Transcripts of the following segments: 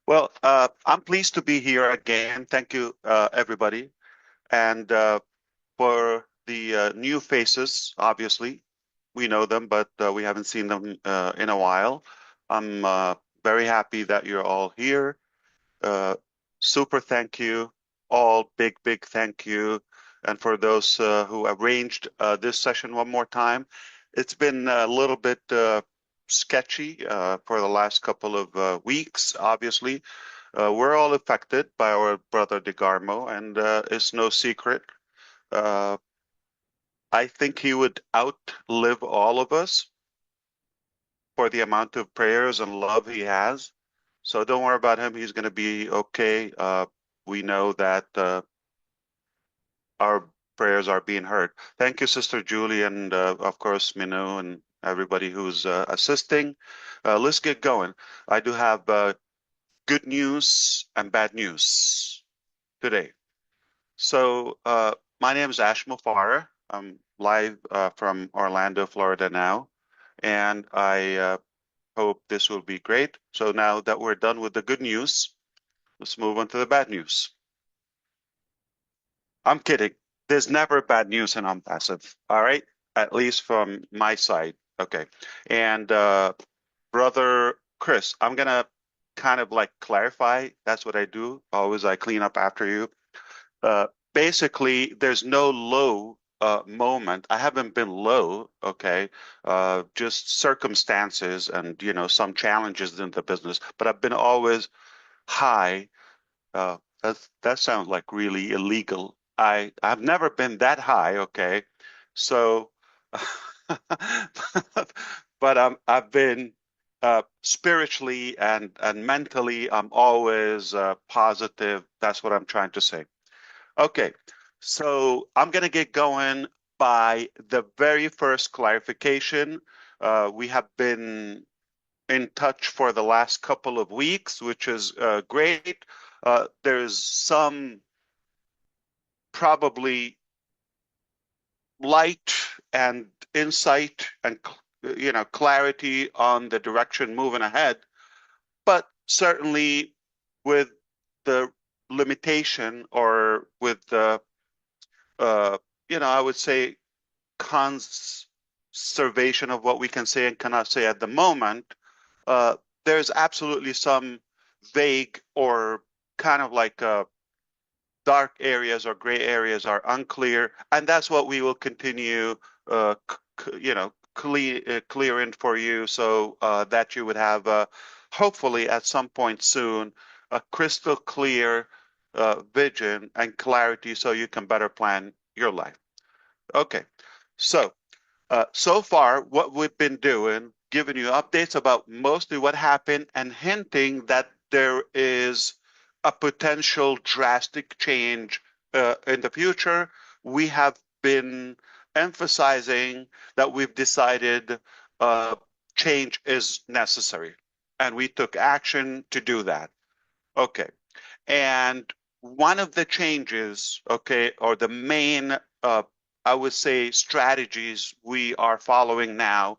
Well, I'm pleased to be here again. Thank you, everybody. And for the new faces, obviously, we know them, but we haven't seen them in a while. I'm very happy that you're all here. Uh, Super thank you, all big thank you. And for those who arranged this session one more time, it's been a little bit sketchy for the last couple of weeks, obviously. We're all affected by our brother DeGarmo, and it's no secret. Uh, I think he would outlive all of us for the amount of prayers and love he has. So don't worry about him. He's going to be okay. We know that our prayers are being heard. Thank you, Sister Julie, and of course, Minu and everybody who's assisting. Let's get going. I do have good news and bad news today. So, my name is Ash Mufareh. I'm live from Orlando, Florida now, and I hope this will be great. So now that we're done with the good news, let's move on to the bad news. I'm kidding. There's never bad news in OnPassive, all right? At least from my side. Okay. And Brother Chris, I'm gonna kind of like clarify. That's what I do. Always I clean up after you. Uh, Basically, there's no low moment. I haven't been low, okay? Just circumstances and, some challenges in the business, but I've been always high. That sounds like really illegal. I've never been that high, okay? So, but I've been spiritually and mentally, I'm always positive. That's what I'm trying to say. Okay, so I'm going to get going by the very first clarification. We have been in touch for the last couple of weeks, which is great. There's some probably light and insight and clarity on the direction moving ahead, but certainly with the limitation or with the I would say conservation of what we can say and cannot say at the moment, uh, there's absolutely some vague or kind of like dark areas or gray areas are unclear, and that's what we will continue, clearing for you, so that you would have, hopefully, at some point soon, a crystal clear vision and clarity, so you can better plan your life. Okay, so so far, what we've been doing, giving you updates about mostly what happened and hinting that there is a potential drastic change in the future. We have been emphasizing that we've decided uh, change is necessary, and we took action to do that. Okay. And one of the changes, okay, or the main, I would say, strategies we are following now,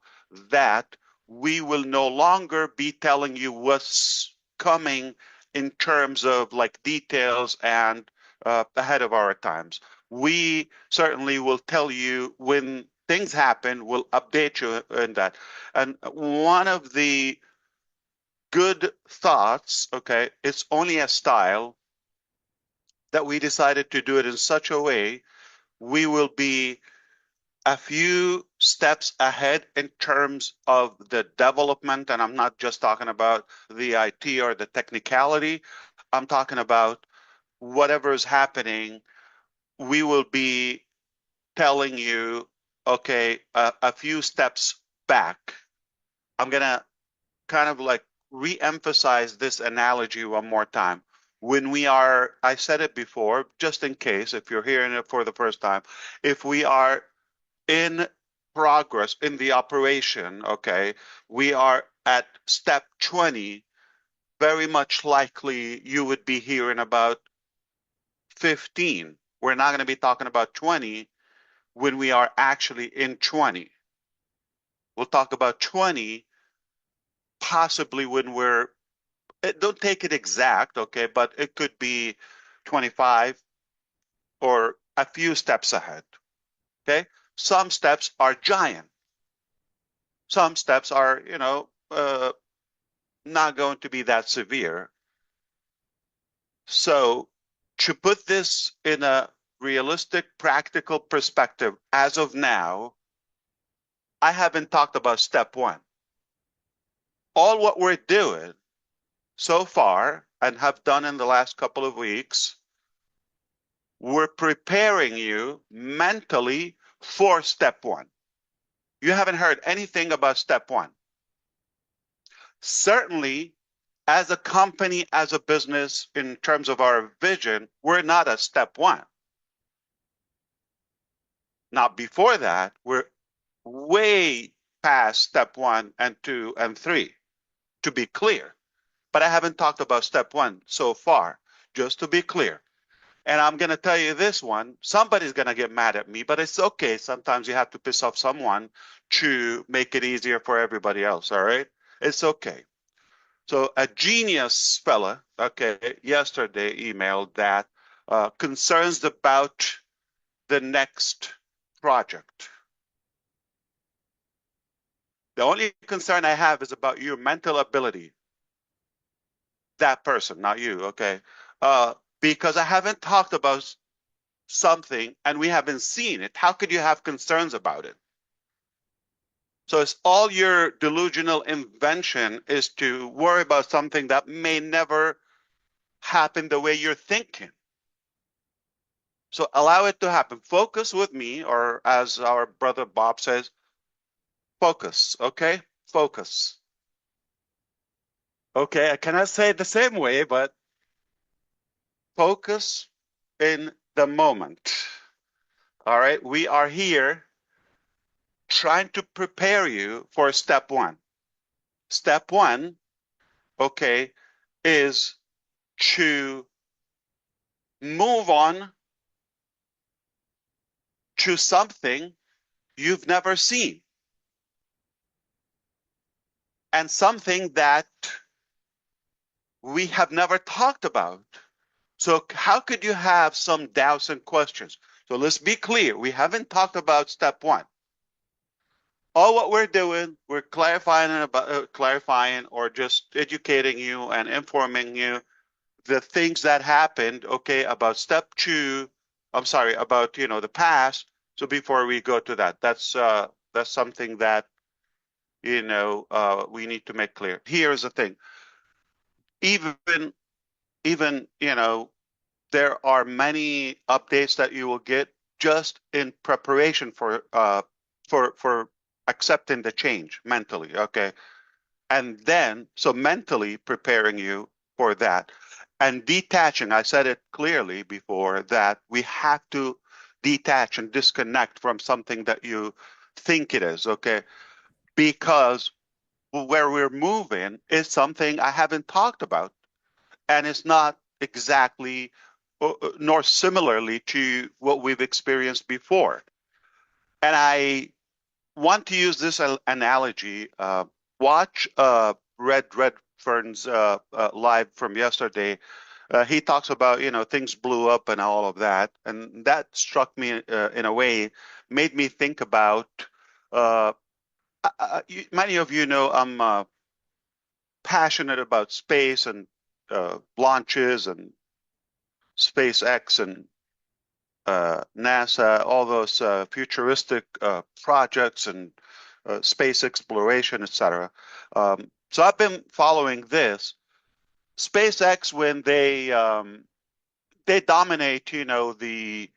that we will no longer be telling you what's coming in terms of like details and ahead of our times. We certainly will tell you when things happen, we'll update you in that. And one of the good thoughts, okay, it's only a style that we decided to do it in such a way we will be a few steps ahead in terms of the development. And I'm not just talking about the IT or the technicality, I'm talking about whatever is happening. We will be telling you, okay, a few steps back. I'm going to kind of like re-emphasize this analogy one more time. When we are, I said it before, just in case, if you're hearing it for the first time, if we are in progress in the operation, okay, we are at step 20, very much likely you would be hearing about 15. We're not going to be talking about 20 when we are actually in 20. We'll talk about 20 possibly when we're don't take it exact, okay, but it could be 25 or a few steps ahead. Okay. Some steps are giant. Some steps are, not going to be that severe. So to put this in a realistic, practical perspective, as of now, I haven't talked about step one. All what we're doing so far and have done in the last couple of weeks, we're preparing you mentally for step one. You haven't heard anything about step one. Certainly, as a company, as a business, in terms of our vision, we're not at step one. Now, before that, we're way past step one and two and three, to be clear. But I haven't talked about step one so far, just to be clear. And I'm going to tell you this one, somebody's going to get mad at me, but it's okay. Sometimes you have to piss off someone to make it easier for everybody else, all right? It's okay. So a genius fella, okay, yesterday emailed that concerns about the next project. The only concern I have is about your mental ability. That person, not you, okay? Because I haven't talked about something and we haven't seen it. How could you have concerns about it? So it's all your delusional invention is to worry about something that may never happen the way you're thinking. So allow it to happen. Focus with me, or as our brother Bob says, focus, okay? Focus. Okay, I cannot say it the same way, but focus in the moment. All right, we are here trying to prepare you for step one. Step one, okay, is to move on to something you've never seen and something that we have never talked about. So how could you have some doubts and questions? So let's be clear. We haven't talked about step one. All what we're doing, we're clarifying or just educating you and informing you the things that happened, okay, about step two. I'm sorry, about the past. So before we go to that, that's something that we need to make clear. Here's the thing. Even there are many updates that you will get just in preparation for accepting the change mentally, okay? And then so mentally preparing you for that and detaching. I said it clearly before that we have to detach and disconnect from something that you think it is, okay? Because where we're moving is something I haven't talked about, and it's not exactly nor similarly to what we've experienced before. And I want to use this analogy. Watch Red Redfern's live from yesterday. He talks about things blew up and all of that, and that struck me in a way, made me think about. Uh, Many of you know I'm passionate about space and launches and SpaceX and NASA, all those futuristic projects and space exploration, etc. So I've been following this. SpaceX, when they dominate, the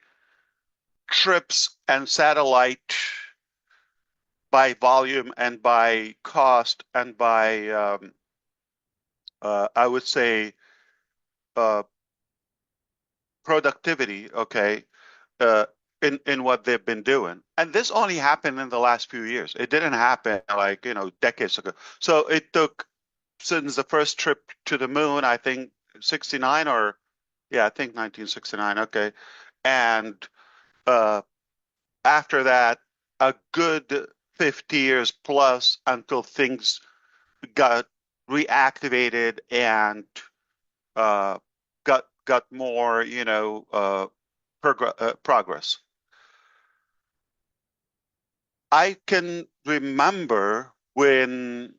trips and satellite by volume and by cost and by, I would say, uh, productivity. Okay, uh, in what they've been doing. And this only happened in the last few years. It didn't happen like, decades ago. So it took since the first trip to the moon, I think 69 or yeah, I think 1969. Okay. And uh, after that, a good 50 years plus until things got reactivated and uh, got more, progress. I can remember when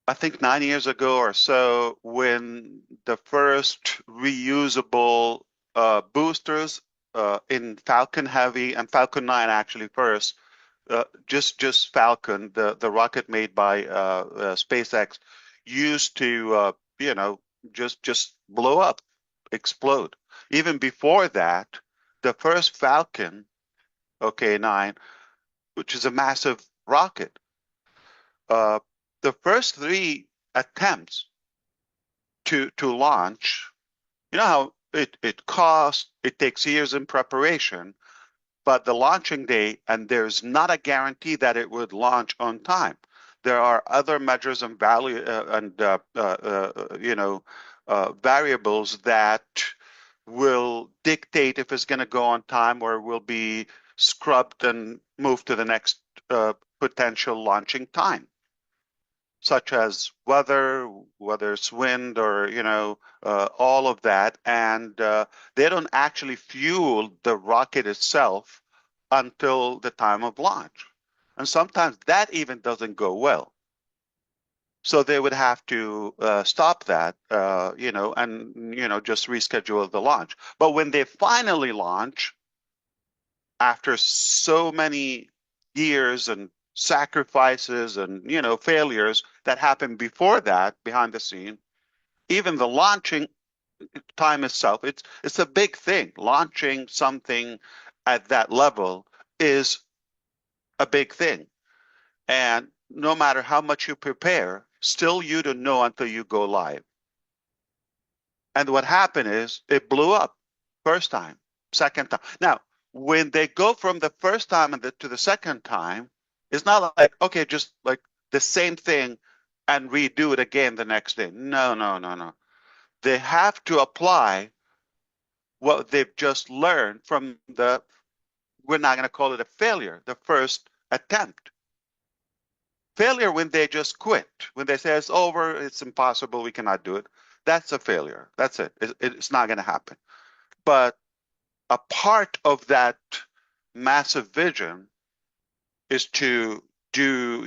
I think 9 years ago or so, when the first reusable boosters in Falcon Heavy and Falcon 9 actually first, just Falcon, the rocket made by SpaceX, used to just blow up, explode. Even before that, the first Falcon, okay, 9, which is a massive rocket, uh, the first three attempts to launch, you know how it costs, it takes years in preparation, but the launching day, and there's not a guarantee that it would launch on time. There are other measures and value and variables that will dictate if it's going to go on time or will be scrubbed and moved to the next potential launching time, such as weather, whether it's wind or, all of that. And they don't actually fuel the rocket itself until the time of launch. And sometimes that even doesn't go well. So they would have to stop that, and, just reschedule the launch. But when they finally launch, after so many years and sacrifices and failures that happened before that behind the scene, even the launching time itself, it's a big thing. Launching something at that level is a big thing, and no matter how much you prepare, still you don't know until you go live. And what happened is it blew up first time, second time. Now, when they go from the first time to the second time, it's not like, okay, just like the same thing and redo it again the next day. No, no, no, no. They have to apply what they've just learned from we're not going to call it a failure, the first attempt. Failure when they just quit, when they say it's over, it's impossible, we cannot do it. That's a failure. That's it. It's not going to happen. But a part of that massive vision is to do,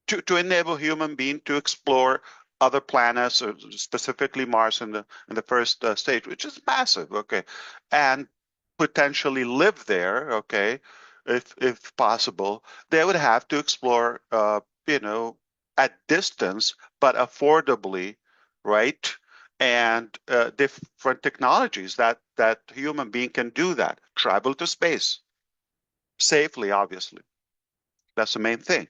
to enable human being to explore other planets, or specifically Mars in the first stage, which is massive, okay, and potentially live there, okay, if possible. They would have to explore, at distance but affordably, right? And different technologies that human being can do that. Travel to space safely, obviously. That's the main thing.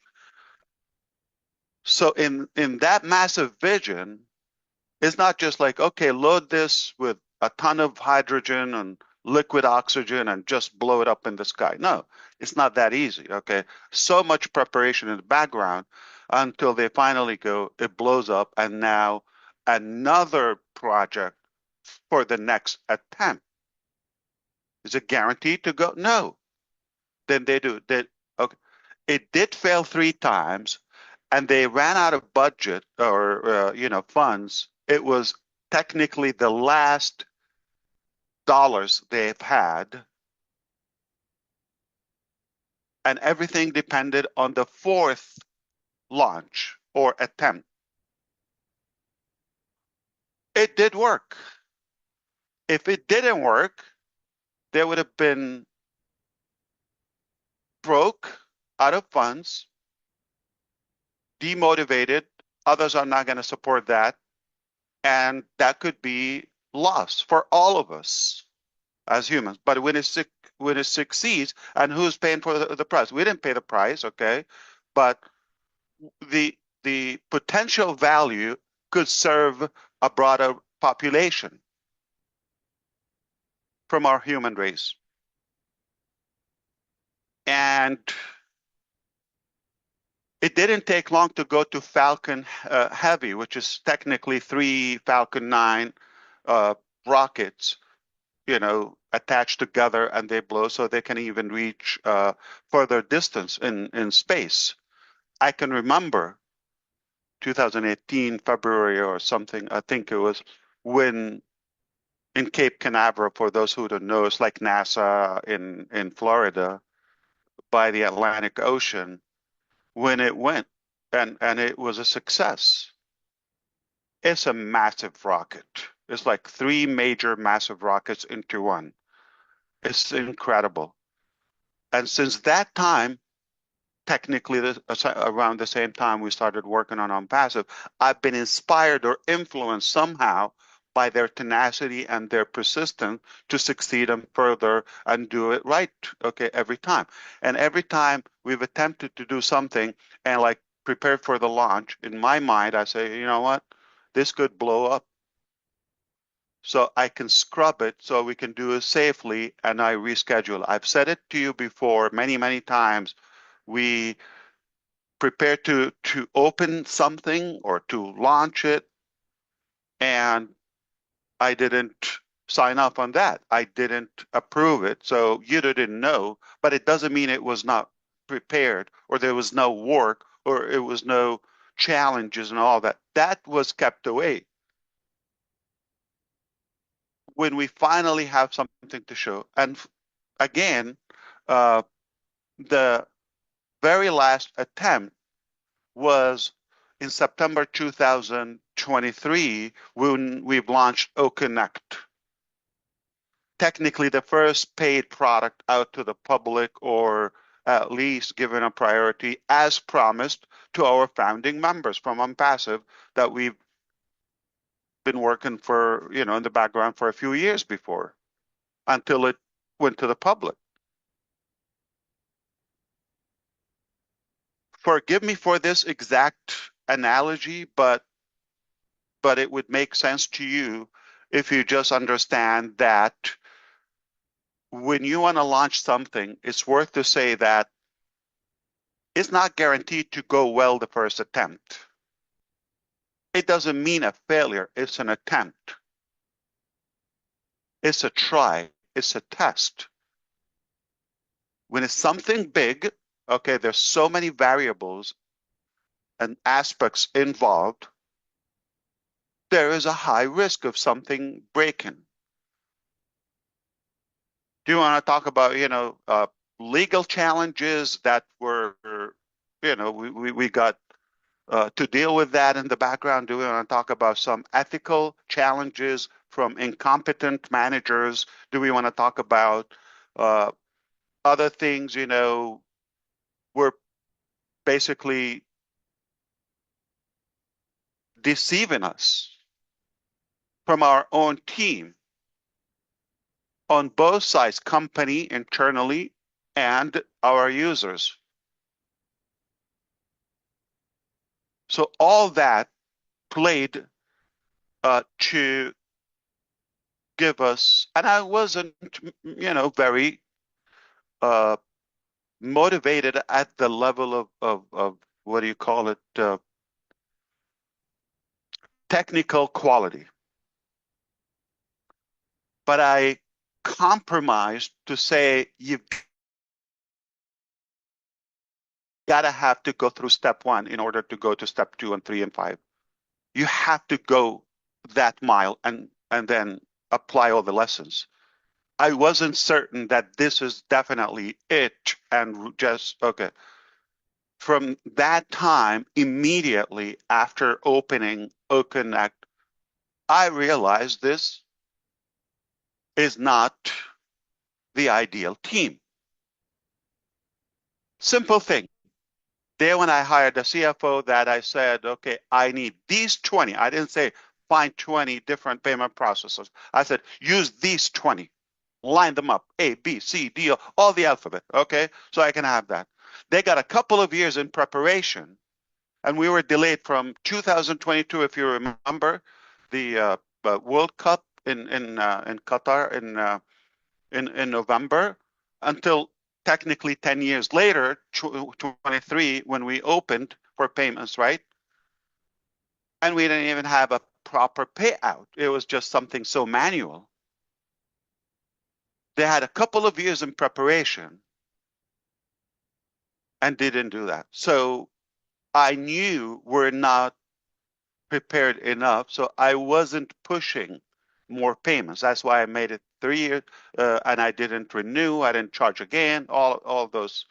So in that massive vision, it's not just like, okay, load this with a ton of hydrogen and liquid oxygen and just blow it up in the sky. No, it's not that easy. Okay. So much preparation in the background until they finally go, it blows up, and now another project for the next attempt. Is it guaranteed to go? No. Then they do. Okay. It did fail three times, and they ran out of budget or funds. It was technically the last dollars they've had, and everything depended on the fourth launch or attempt. It did work. If it didn't work, they would have been broke, out of funds, demotivated. Others are not going to support that, and that could be loss for all of us as humans. But when it succeeds, and who's paying for the price? We didn't pay the price, okay? But the potential value could serve a broader population from our human race. And it didn't take long to go to Falcon Heavy, which is technically three Falcon 9 rockets, attached together, and they blow so they can even reach further distance in space. I can remember 2018, February or something, I think it was, when in Cape Canaveral, for those who don't know, it's like NASA in Florida by the Atlantic Ocean, when it went, and it was a success. It's a massive rocket. It's like three major massive rockets into one. It's incredible. And since that time, technically around the same time we started working on OnPassive, I've been inspired or influenced somehow by their tenacity and their persistence to succeed and further and do it right, okay, every time. And every time we've attempted to do something and like prepare for the launch, in my mind, I say, you know what, this could blow up. So I can scrub it so we can do it safely, and I reschedule. I've said it to you before many, many times. We prepare to open something or to launch it, and I didn't sign off on that. I didn't approve it, so you didn't know, but it doesn't mean it was not prepared or there was no work or it was no challenges and all that. That was kept away. When we finally have something to show, and again, uh, the very last attempt was in September 2023 when we've launched OConnect. Technically, the first paid product out to the public, or at least given a priority as promised to our founding members from OnPassive that we've been working for, in the background for a few years before until it went to the public. Forgive me for this exact analogy, but it would make sense to you if you just understand that when you want to launch something, it's worth to say that it's not guaranteed to go well the first attempt. It doesn't mean a failure, it's an attempt. It's a try, it's a test. When it's something big, okay, there's so many variables and aspects involved, there is a high risk of something breaking. Do you want to talk about, legal challenges that were, we got to deal with that in the background? Do we want to talk about some ethical challenges from incompetent managers? Do we want to talk about uh, other things, we're basically deceiving us from our own team on both sides, company internally and our users. So all that played to give us, and I wasn't, very uh, motivated at the level of what do you call it, technical quality. But I compromised to say you've got to have to go through step one in order to go to step 2 and 3 and 5. You have to go that mile and then apply all the lessons. I wasn't certain that this is definitely it, and just okay. From that time, immediately after opening OConnect, I realized this is not the ideal team. Simple thing. There, when I hired the CFO, that I said, okay, I need these 20. I didn't say find 20 different payment processors. I said, use these 20, line them up, A, B, C, D, all the alphabet, okay? So I can have that. They got a couple of years in preparation, and we were delayed from 2022, if you remember, the World Cup in Qatar in November, until technically 10 years later, 23, when we opened for payments, right? And we didn't even have a proper payout. It was just something so manual. They had a couple of years in preparation and didn't do that. So I knew we're not prepared enough, so I wasn't pushing more payments. That's why I made it 3 years, and I didn't renew. I didn't charge again. All those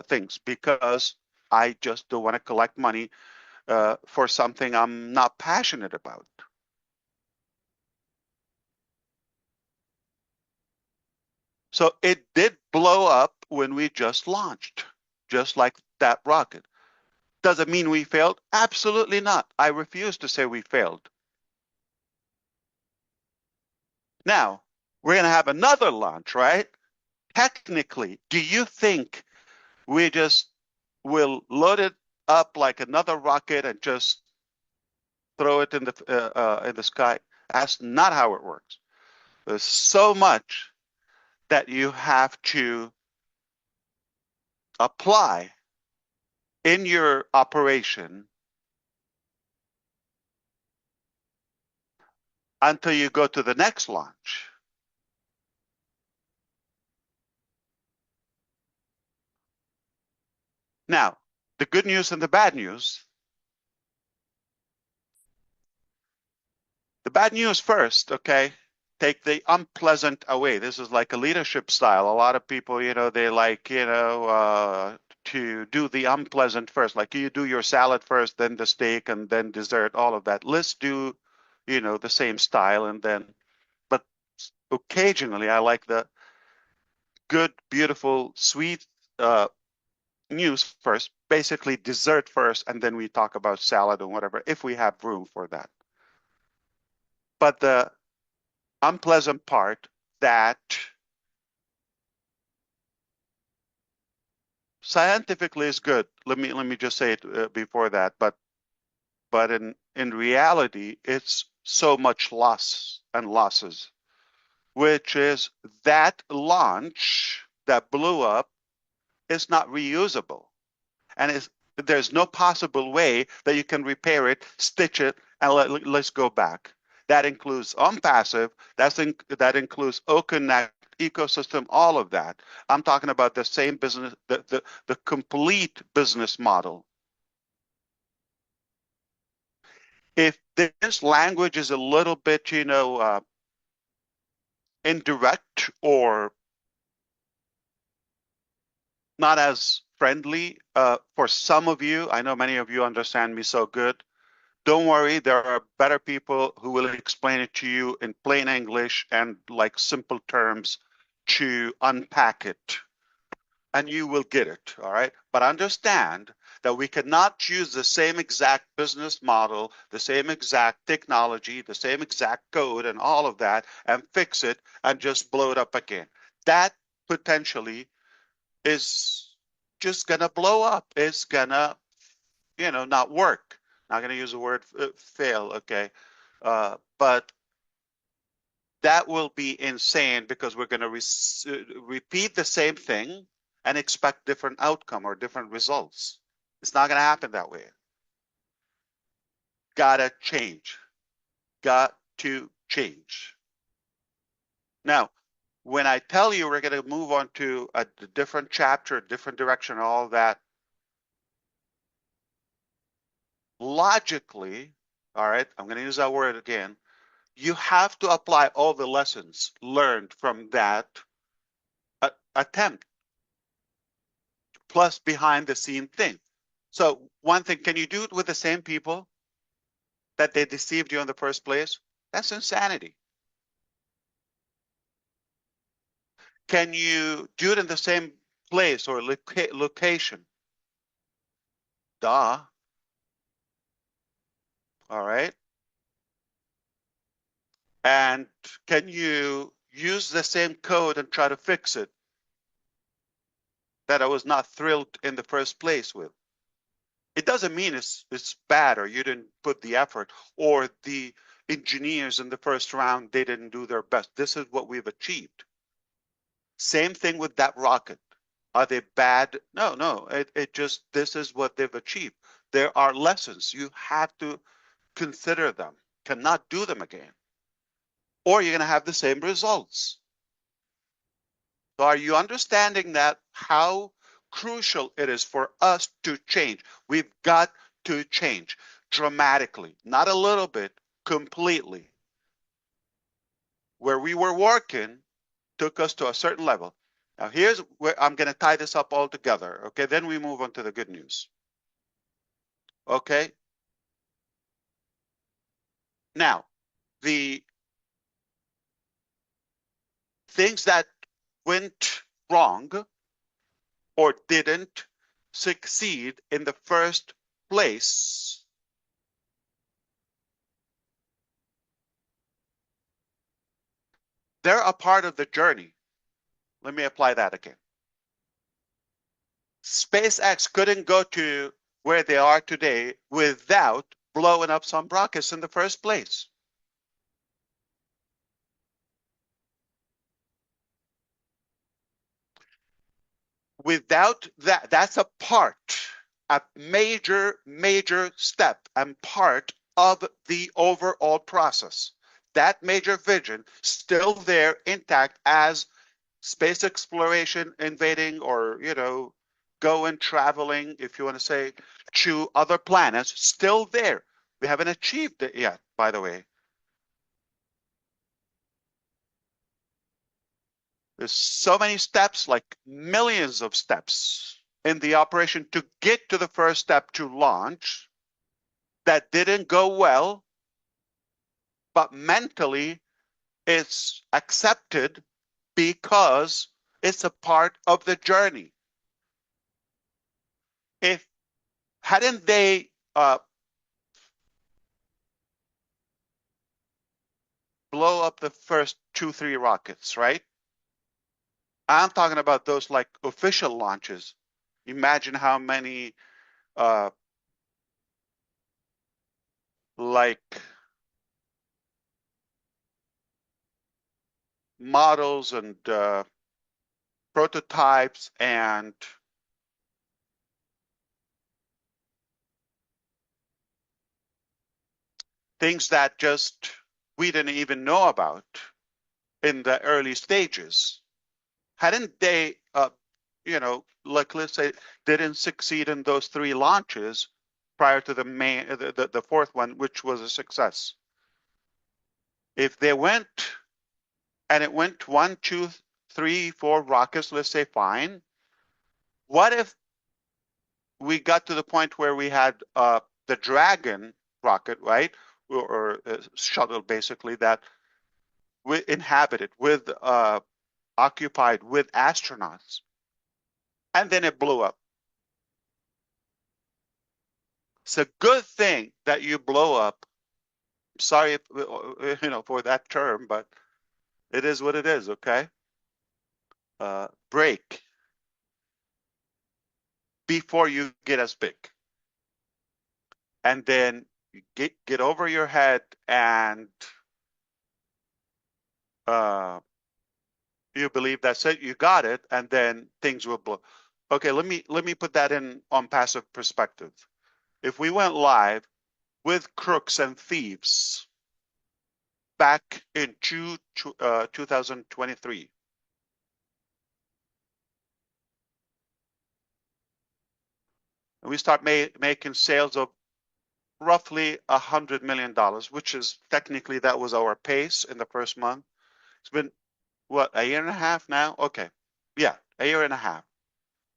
things because I just don't want to collect money for something I'm not passionate about. So it did blow up when we just launched, just like that rocket. Does it mean we failed? Absolutely not. I refuse to say we failed. Now, we're going to have another launch, right? Technically, do you think we just will load it up like another rocket and just throw it in the sky? That's not how it works. There's so much that you have to apply in your operation until you go to the next launch. Now, the good news and the bad news. The bad news first, okay? Take the unpleasant away. This is like a leadership style. A lot of people, they like, to do the unpleasant first. Like you do your salad first, then the steak, and then dessert, all of that. Let's do, the same style and then, but occasionally I like the good, beautiful, sweet news first, basically dessert first, and then we talk about salad and whatever, if we have room for that. But the unpleasant part that scientifically is good. Let me just say it before that, but in reality, it's so much loss and losses, which is that launch that blew up is not reusable. And there's no possible way that you can repair it, stitch it, and let's go back. That includes OnPassive, that includes OConnect, ecosystem, all of that. I'm talking about the same business, the complete business model. If this language is a little bit, indirect or not as friendly for some of you, I know many of you understand me so good. Don't worry, there are better people who will explain it to you in plain English and like simple terms to unpack it, and you will get it, all right? But understand that we cannot use the same exact business model, the same exact technology, the same exact code and all of that and fix it and just blow it up again. That potentially is just gonna blow up. It's gonna, not work. Not gonna use the word fail, okay? But that will be insane because we're gonna repeat the same thing and expect different outcome or different results. It's not gonna happen that way. Gotta change. Got to change. Now, when I tell you we're gonna move on to a different chapter, different direction, all of that, logically, all right, I'm going to use that word again, you have to apply all the lessons learned from that attempt, plus behind the scene thing. So one thing, can you do it with the same people that they deceived you in the first place? That's insanity. Can you do it in the same place or location? Duh. All right. And can you use the same code and try to fix it that I was not thrilled in the first place with? It doesn't mean it's bad or you didn't put the effort or the engineers in the first round, they didn't do their best. This is what we've achieved. Same thing with that rocket. Are they bad? No, no. It just, this is what they've achieved. There are lessons. You have to consider them. Cannot do them again. Or you're going to have the same results. So are you understanding that how crucial it is for us to change? We've got to change. dramatically, not a little bit, completely. Where we were working took us to a certain level. Now, here's where I'm going to tie this up all together. Okay, then we move on to the good news. Okay, now the things that went wrong or didn't succeed in the first place, they're a part of the journey. Let me apply that again. SpaceX couldn't go to where they are today without blowing up some rockets in the first place. Without that, that's a major step and part of the overall process. That major vision still there intact as space exploration, invading, or going traveling, if you want to say, to other planets, still there. We haven't achieved it yet, by the way. There's so many steps, like millions of steps in the operation to get to the first step to launch that didn't go well, but mentally it's accepted because it's a part of the journey. If hadn't they blow up the first 2, 3 rockets, right? I'm talking about those like official launches. Imagine how many uh, like models and prototypes and things that just we didn't even know about in the early stages. Hadn't they, like let's say, didn't succeed in those 3 launches prior to the main, the fourth one, which was a success. If they went and it went 1, 2, 3, 4 rockets, let's say, fine. What if we got to the point where we had the Dragon rocket, right, or shuttle, basically, that we inhabited with occupied with astronauts, and then it blew up. It's a good thing that you blow up. Sorry, for that term, but it is what it is. Okay, break before you get as big, and then you get over your head, and you believe that's it. You got it, and then things will blow. Okay, let me put that in OnPassive perspective. If we went live with crooks and thieves back in 2023. And we start making sales of roughly $100 million, which is technically that was our pace in the first month. It's been what, a year and a half now? Okay, yeah, a year and a half.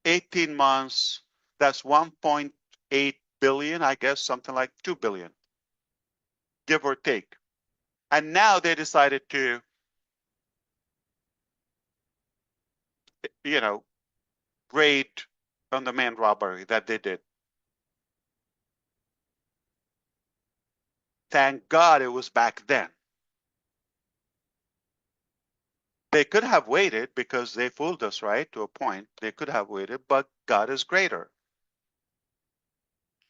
18 months. That's 1.8 billion, I guess, something like 2 billion, give or take. And now they decided to, you know, raid on the main robbery that they did. Thank God it was back then. They could have waited because they fooled us, right? To a point, they could have waited, but God is greater.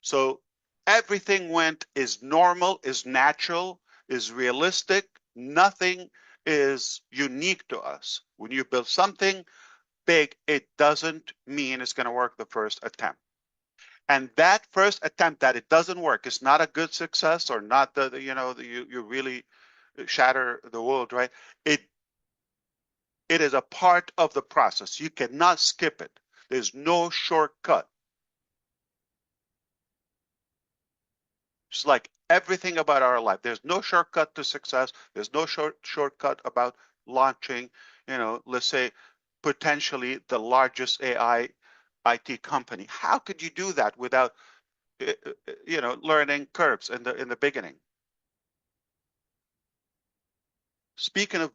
So everything went is normal, is natural, is realistic. Nothing is unique to us. When you build something big, it doesn't mean it's going to work the first attempt. And that first attempt that it doesn't work is not a good success, or not you really shatter the world, right? It is a part of the process. You cannot skip it. There's no shortcut. Just like everything about our life. There's no shortcut to success. There's no shortcut about launching, let's say potentially the largest AI IT company. How could you do that without, learning curves in the beginning? Speaking of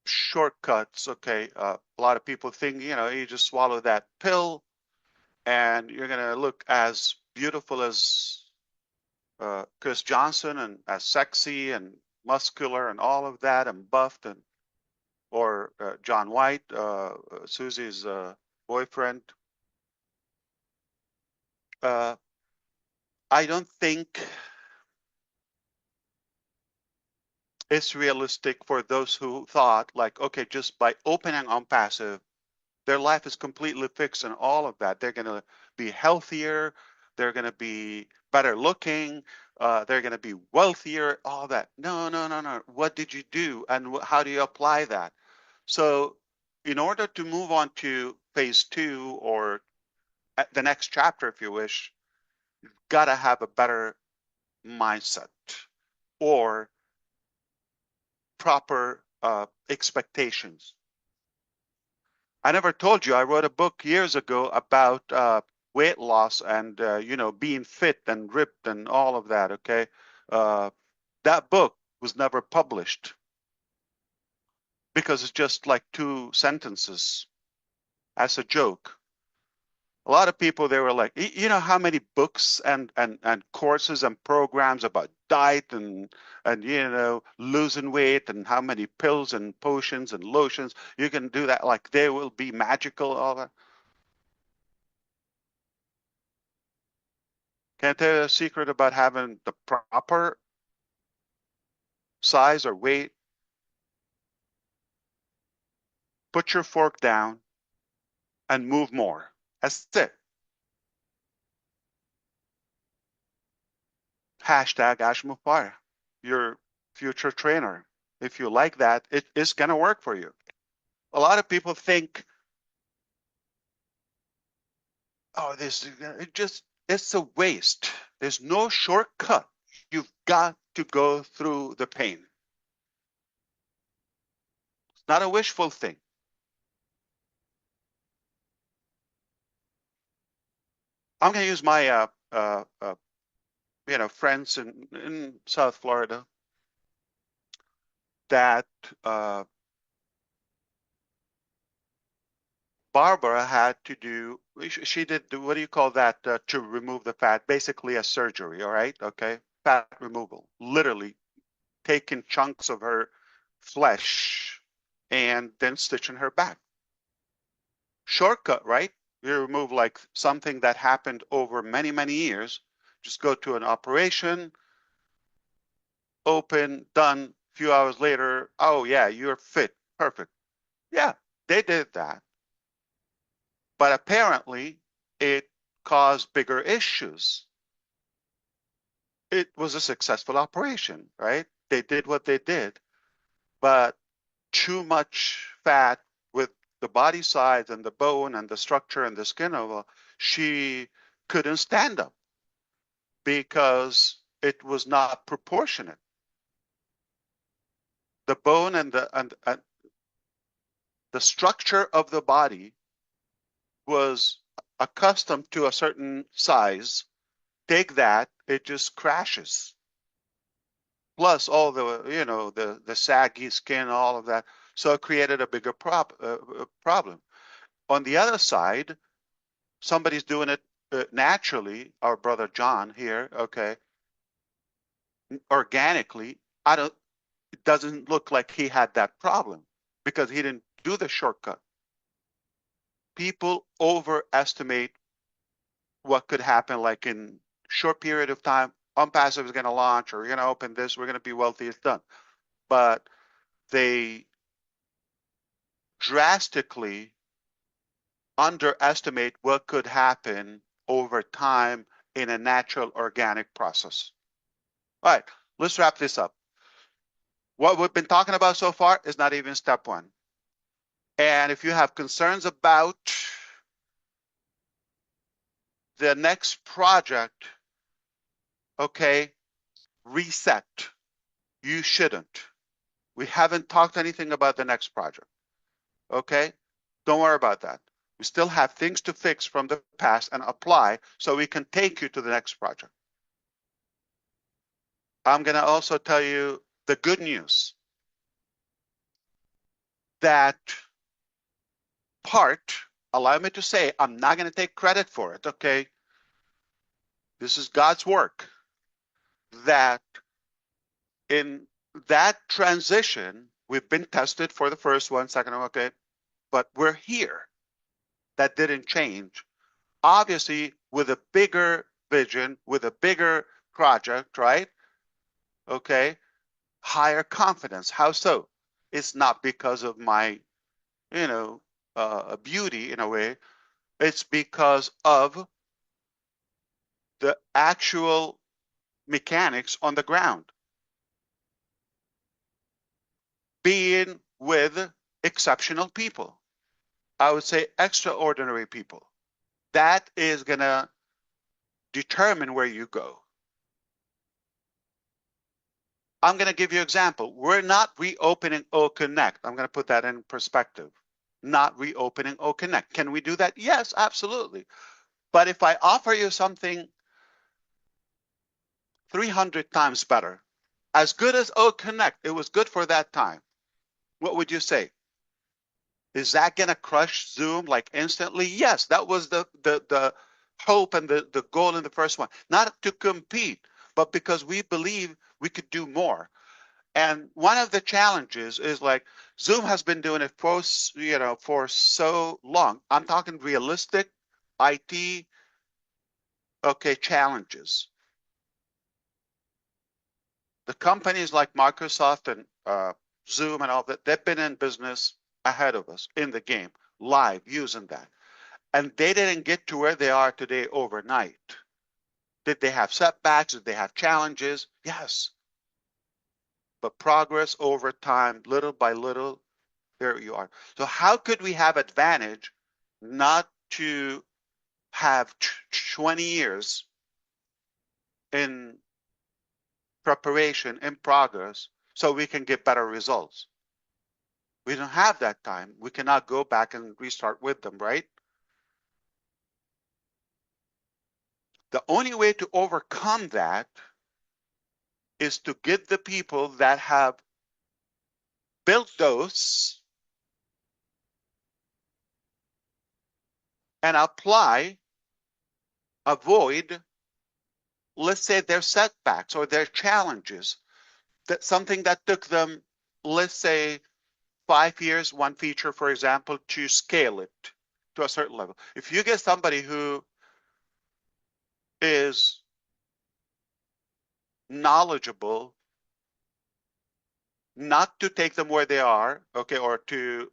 shortcuts, okay, a lot of people think, you just swallow that pill and you're going to look as beautiful as Chris Johnson and as sexy and muscular and all of that and buffed and or John White, Susie's boyfriend. Uh, I don't think it's realistic for those who thought like, okay, just by opening OnPassive, their life is completely fixed and all of that. They're going to be healthier. They're going to be better looking. They're going to be wealthier, all that. No, no, no, no. What did you do? And how do you apply that? So in order to move on to phase 2 or the next chapter, if you wish, you've got to have a better mindset or proper expectations. I never told you, I wrote a book years ago about weight loss and, being fit and ripped and all of that, okay? Uh, that book was never published because it's just like 2 sentences as a joke. A lot of people, they were like, you know how many books and courses and programs about diet and losing weight and how many pills and potions and lotions you can do that, like they will be magical, all that. Can I tell you a secret about having the proper size or weight? Put your fork down and move more. That's it. Hashtag Ash Mufar, your future trainer. If you like that, it is going to work for you. A lot of people think, oh, it's a waste. There's no shortcut. You've got to go through the pain. It's not a wishful thing. I'm going to use my friends in South Florida that Barbara had to do. She did what do you call that to remove the fat? Basically a surgery. All right, okay, fat removal. Literally taking chunks of her flesh and then stitching her back. Shortcut, right? You remove like something that happened over many, many years. Just go to an operation, open, done. A few hours later, oh yeah, you're fit, perfect. Yeah, they did that. But apparently it caused bigger issues. It was a successful operation, right? They did what they did, but too much fat with the body size and the bone and the structure and the skin of she couldn't stand up because it was not proportionate. The bone and the structure of the body was accustomed to a certain size. Take that, it just crashes. Plus all the saggy skin, all of that. So it created a bigger problem. On the other side, somebody's doing it naturally. Our brother John here, okay, organically. I don't. It doesn't look like he had that problem because he didn't do the shortcut. People overestimate what could happen, like in short period of time. OnPassive is going to launch, or we're going to open this. We're going to be wealthy. It's done. But they drastically underestimate what could happen over time in a natural organic process. All right, let's wrap this up. What we've been talking about so far is not even step 1. And if you have concerns about the next project, okay, reset. You shouldn't. We haven't talked anything about the next project. Okay? Don't worry about that. We still have things to fix from the past and apply so we can take you to the next project. I'm going to also tell you the good news that part, allow me to say, I'm not going to take credit for it, okay? This is God's work. That in that transition, we've been tested for the first one, second one, okay? But we're here. That didn't change. Obviously, with a bigger vision, with a bigger project, right? Okay, higher confidence. How so? It's not because of my, you know, beauty in a way. It's because of the actual mechanics on the ground. Being with exceptional people. I would say extraordinary people. That is going to determine where you go. I'm going to give you an example. We're not reopening O Connect. I'm going to put that in perspective. Not reopening O Connect. Can we do that? Yes, absolutely. But if I offer you something 300 times better, as good as O Connect, it was good for that time, what would you say? Is that going to crush Zoom like instantly? Yes, that was the hope and the goal in the first one. Not to compete, but because we believe we could do more. And one of the challenges is like Zoom has been doing it for, for so long. I'm talking realistic IT, okay, challenges. The companies like Microsoft and Zoom and all that, they've been in business ahead of us in the game, live using that. And they didn't get to where they are today overnight. Did they have setbacks? Did they have challenges? Yes. But progress over time, little by little, there you are. So how could we have advantage not to have 20 years in preparation, in progress, so we can get better results? We don't have that time. We cannot go back and restart with them, right? The only way to overcome that is to get the people that have built those and avoid, let's say, their setbacks or their challenges. That something that took them, let's say, 5 years, one feature, for example, to scale it to a certain level. If you get somebody who is knowledgeable, not to take them where they are, okay, or to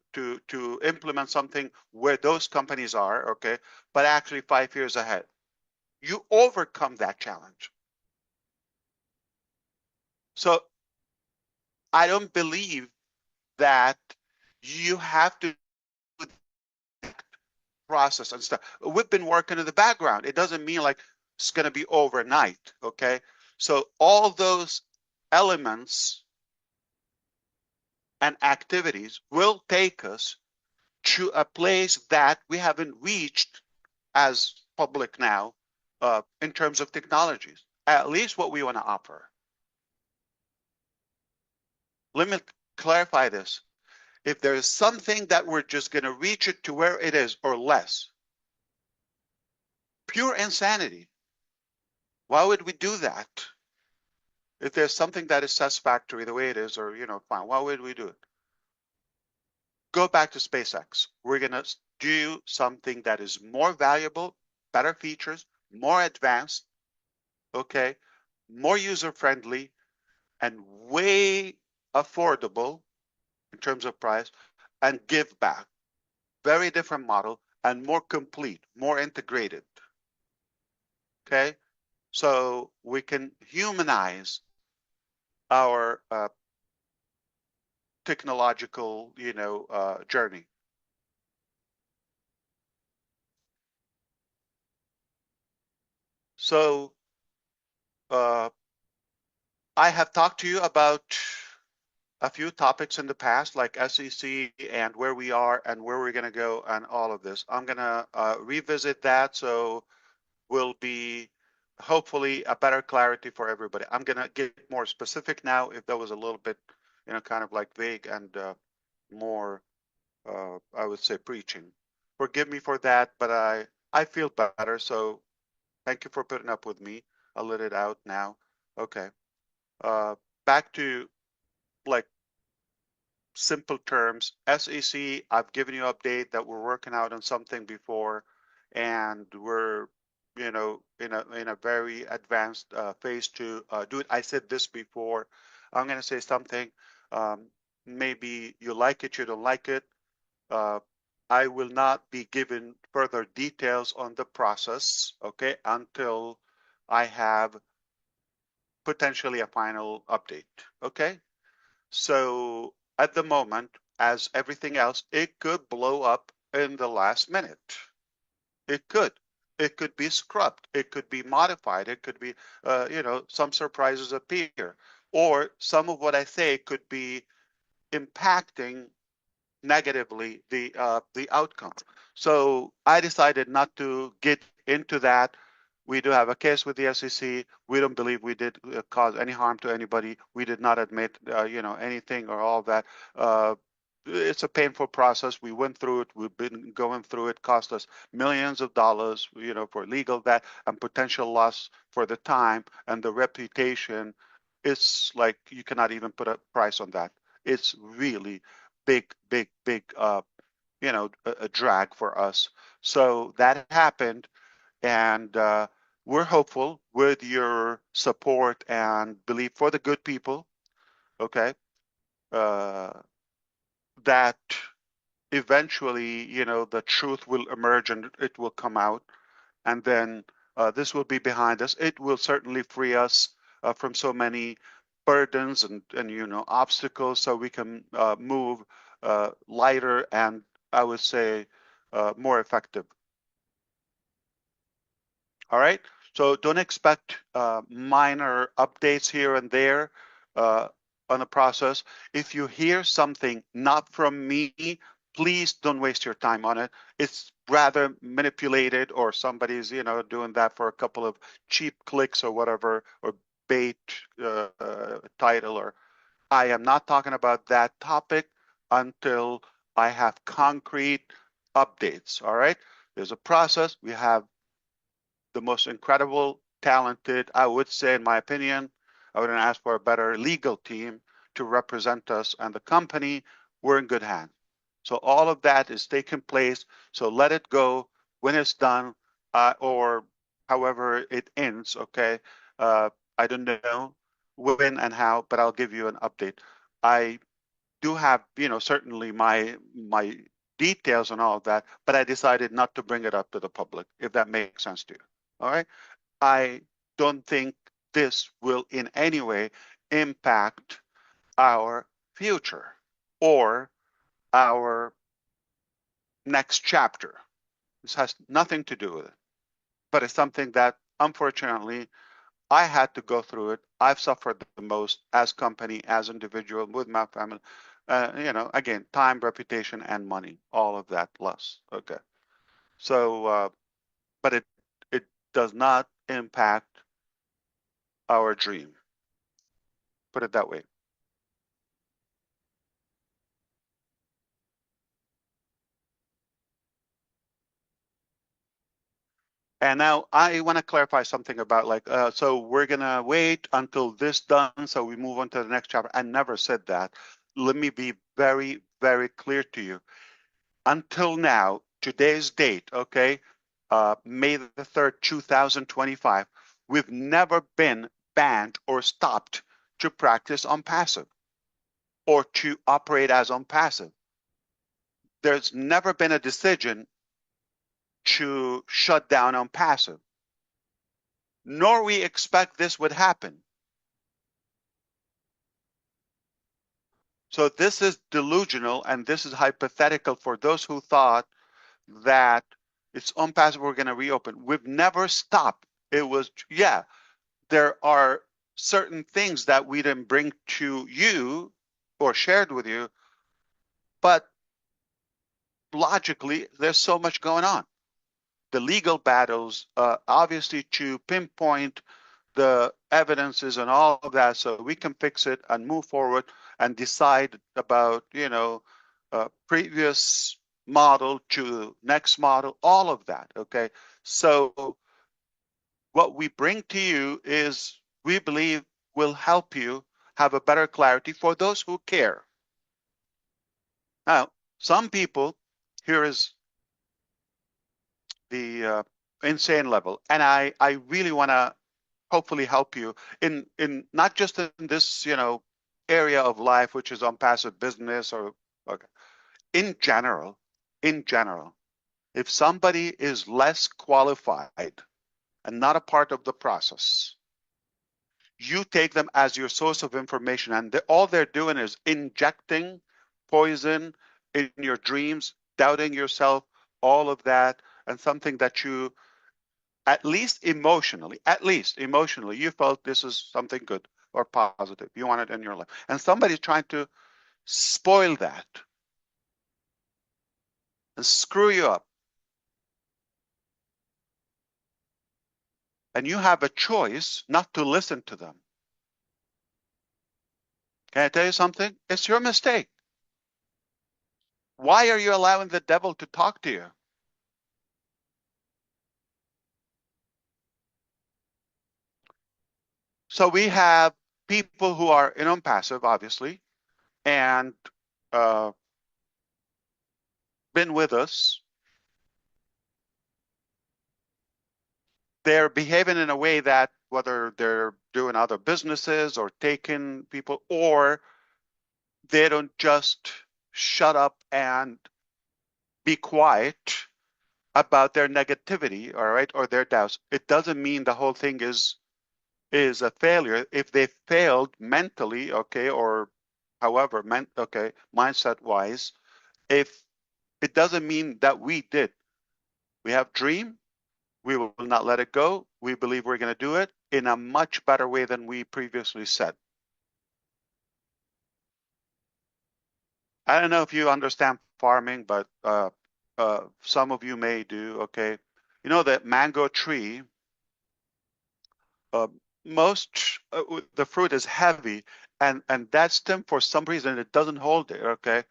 implement something where those companies are, okay, but actually 5 years ahead, you overcome that challenge. So I don't believe that you have to process and stuff. We've been working in the background. It doesn't mean like it's going to be overnight, okay? So all those elements and activities will take us to a place that we haven't reached as public now in terms of technologies, at least what we want to offer. Let me clarify this. If there is something that we're just going to reach it to where it is or less, pure insanity. Why would we do that? If there's something that is satisfactory the way it is, or fine, why would we do it? Go back to SpaceX. We're gonna do something that is more valuable, better features, more advanced, okay, more user-friendly, and way affordable in terms of price, and give back. Very different model and more complete, more integrated. Okay, so we can humanize our technological, journey. So Uh, I have talked to you about a few topics in the past, like SEC and where we are and where we're going to go and all of this. I'm going to revisit that, so will be hopefully a better clarity for everybody. I'm going to get more specific now if that was a little bit, kind of like vague and more, I would say, preaching. Forgive me for that, but I feel better. So thank you for putting up with me. I'll let it out now. Okay. Uh, Back to like simple terms. SEC, I've given you an update that we're working out on something before, and we're, in a very advanced phase to do it. I said this before. I'm going to say something. Um, Maybe you like it, you don't like it. Uh, I will not be given further details on the process, okay, until I have potentially a final update, okay? So at the moment, as everything else, it could blow up in the last minute. It could. It could be scrubbed. It could be modified. It could be, some surprises appear. Or some of what I say could be impacting negatively the outcome. So I decided not to get into that. We do have a case with the SEC. We don't believe we did cause any harm to anybody. We did not admit, anything or all that. Uh, it's a painful process. We went through it. We've been going through it. Cost us millions of dollars, for legal that and potential loss for the time and the reputation. It's like you cannot even put a price on that. It's really big, big, big, a drag for us. So that happened, and we're hopeful with your support and belief for the good people, okay, uh, that eventually, the truth will emerge and it will come out, and then this will be behind us. It will certainly free us from so many burdens and obstacles, so we can move lighter and I would say more effective. All right. So don't expect minor updates here and there uh, on the process. If you hear something not from me, please don't waste your time on it. It's rather manipulated, or somebody's, doing that for a couple of cheap clicks or whatever, or bait title. Or I am not talking about that topic until I have concrete updates. All right. There's a process. We have the most incredible, talented, I would say, in my opinion, I wouldn't ask for a better legal team to represent us and the company. We're in good hands. So all of that is taking place. So let it go when it's done, or however it ends. Okay. Uh, I don't know when and how, but I'll give you an update. I do have, certainly my details and all of that, but I decided not to bring it up to the public, if that makes sense to you. All right. I don't think this will in any way impact our future or our next chapter. This has nothing to do with it, but it's something that unfortunately I had to go through it. I've suffered the most as company, as individual, with my family. Again, time, reputation, and money, all of that plus. Okay. So, but it does not impact our dream. Put it that way. And now I want to clarify something about like, so we're gonna wait until this done, so we move on to the next chapter. I never said that. Let me be very, very clear to you. Until now, today's date, okay, May the 3rd, 2025, we've never been banned or stopped to practice OnPassive or to operate as OnPassive. There's never been a decision to shut down OnPassive, nor we expect this would happen. So this is delusional and this is hypothetical for those who thought that it's OnPassive, we're going to reopen. We've never stopped. It was, yeah, there are certain things that we didn't bring to you or shared with you, but logically, there's so much going on. The legal battles, obviously, to pinpoint the evidences and all of that, so we can fix it and move forward and decide about, previous model to next model, all of that. Okay, so what we bring to you is, we believe, will help you have a better clarity for those who care. Now, some people, here is the insane level, and I really want to hopefully help you in not just in this area of life, which is on passive business, or okay, in general. In general, if somebody is less qualified and not a part of the process, you take them as your source of information, and all they're doing is injecting poison in your dreams, doubting yourself, all of that, and something that you, at least emotionally, you felt this is something good or positive. You want it in your life. And somebody's trying to spoil that and screw you up. And you have a choice not to listen to them. Can I tell you something? It's your mistake. Why are you allowing the devil to talk to you? So we have people who are in OnPassive, obviously, and uh, been with us. They're behaving in a way that, whether they're doing other businesses or taking people, or they don't just shut up and be quiet about their negativity, all right, or their doubts. It doesn't mean the whole thing is a failure. If they failed mentally, okay, or however, okay, mindset wise, if it doesn't mean that we did. We have dream. We will not let it go. We believe we're going to do it in a much better way than we previously said. I don't know if you understand farming, but some of you may do. Okay, you know that mango tree. Uh, most the fruit is heavy, and that stem, for some reason, it doesn't hold it. Okay,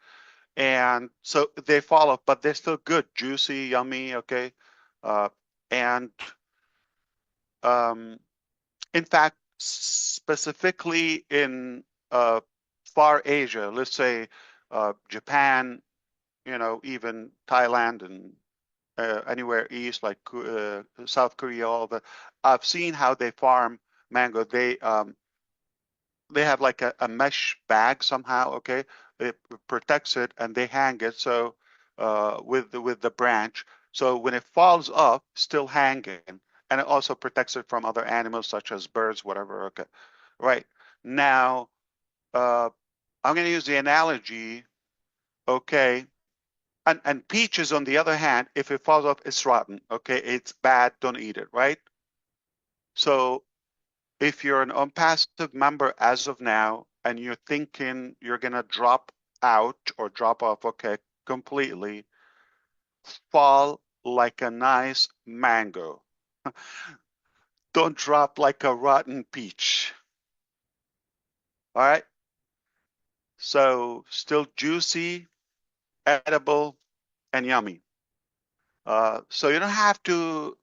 and so they fall off, but they're still good, juicy, yummy. Okay, uh, and um, in fact, specifically in far Asia, let's say Japan, even Thailand, and anywhere east, like South Korea, all the, I've seen how they farm mango. They have like a mesh bag somehow, okay? It protects it, and they hang it so with the branch. So when it falls off, still hanging, and it also protects it from other animals such as birds, whatever. Okay, right. Now, I'm going to use the analogy, okay? And peaches, on the other hand, if it falls off, it's rotten. Okay, it's bad. Don't eat it, right? So if you're an OnPassive member as of now, and you're thinking you're gonna drop out or drop off, okay, completely, fall like a nice mango. Don't drop like a rotten peach. All right. So still juicy, edible, and yummy. So you don't have to.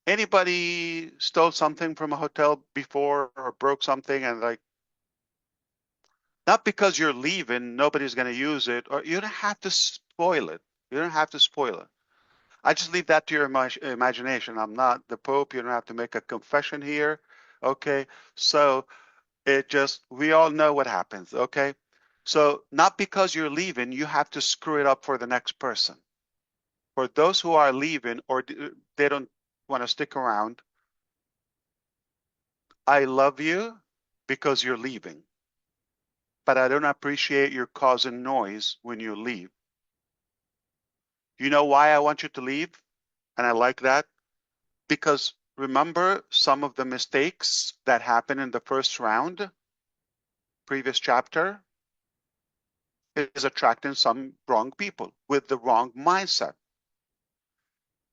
Anybody stole something from a hotel before or broke something, and like, not because you're leaving, nobody's going to use it, or you don't have to spoil it. You don't have to spoil it. I just leave that to your imagination. I'm not the Pope. You don't have to make a confession here. Okay. So we all know what happens. Okay. So not because you're leaving, you have to screw it up for the next person. For those who are leaving, or they don't want to stick around, I love you because you're leaving, but I don't appreciate your causing noise when you leave. You know why I want you to leave? And I like that? Because Remember some of the mistakes that happened in the first round, previous chapter, is attracting some wrong people with the wrong mindset.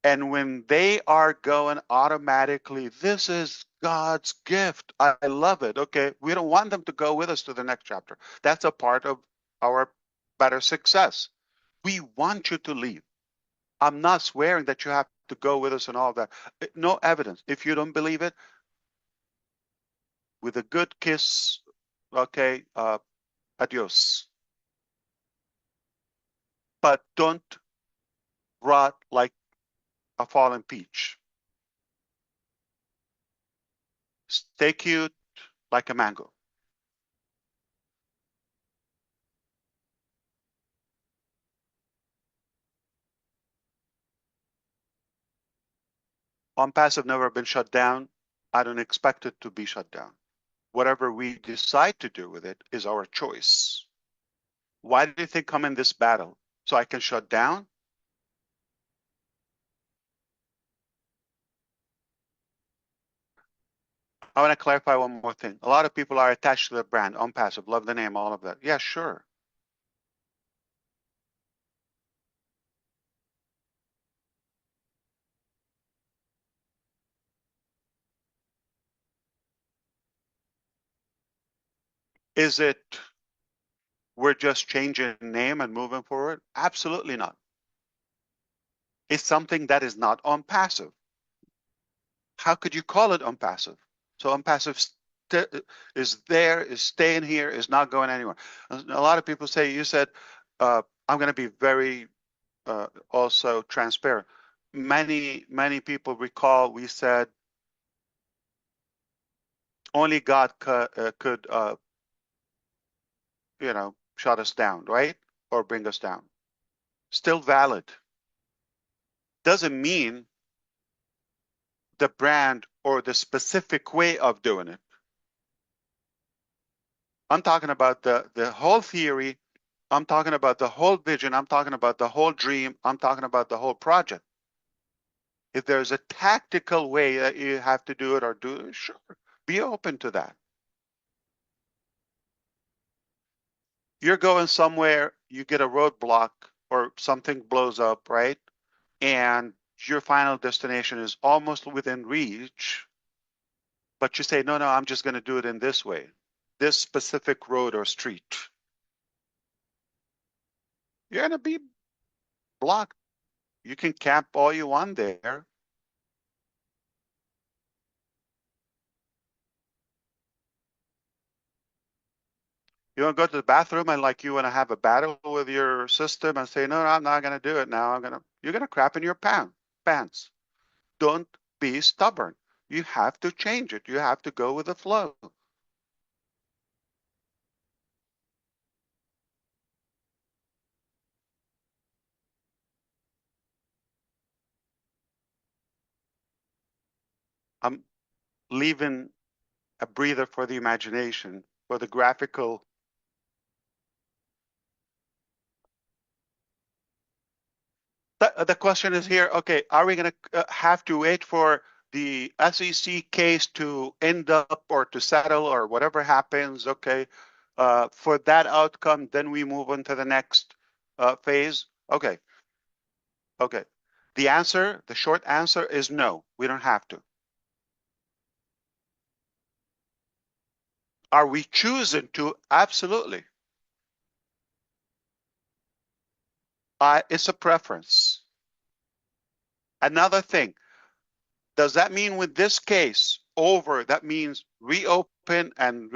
And when they are going automatically, this is God's gift. I love it. Okay. We don't want them to go with us to the next chapter. That's a part of our better success. We want you to leave. I'm not swearing that you have to go with us and all that. No evidence. If you don't believe it, with a good kiss, okay, adios. But don't rot like a fallen peach. Stay cute like a mango. OnPassive never been shut down. I don't expect it to be shut down. Whatever we decide to do with it is our choice. Why do you think I'm in this battle? So I can shut down? I want to clarify one more thing. A lot of people are attached to the brand, OnPassive, love the name, all of that. Yeah, sure. Is it we're just changing name and moving forward? Absolutely not. It's something that is not OnPassive. How could you call it OnPassive? So OnPassive is there, is staying here, is not going anywhere. A lot of people say, you said, I'm going to be very also transparent. Many people recall we said only God could shut us down, right? Or bring us down. Still valid. Doesn't mean the brand or the specific way of doing it. I'm talking about the whole theory. I'm talking about the whole vision. I'm talking about the whole dream. I'm talking about the whole project. If there's a tactical way that you have to do it or do it, sure, be open to that. You're going somewhere, you get a roadblock or something blows up, right? And your final destination is almost within reach, but you say, no, no, I'm just going to do it in this way, this specific road or street. You're going to be blocked. You can camp all you want there. You want to go to the bathroom and like you want to have a battle with your system and say, no, no, I'm not going to do it now. You're going to crap in your pants. Don't be stubborn. You have to change it. You have to go with the flow. I'm leaving a breather for the imagination, for the graphical. The question is here, okay, are we going to have to wait for the SEC case to end up or to settle or whatever happens, okay, for that outcome, then we move on to the next phase? Okay, okay. The short answer is no, we don't have to. Are we choosing to? Absolutely. It's a preference. Another thing, does that mean with this case over, that means reopen and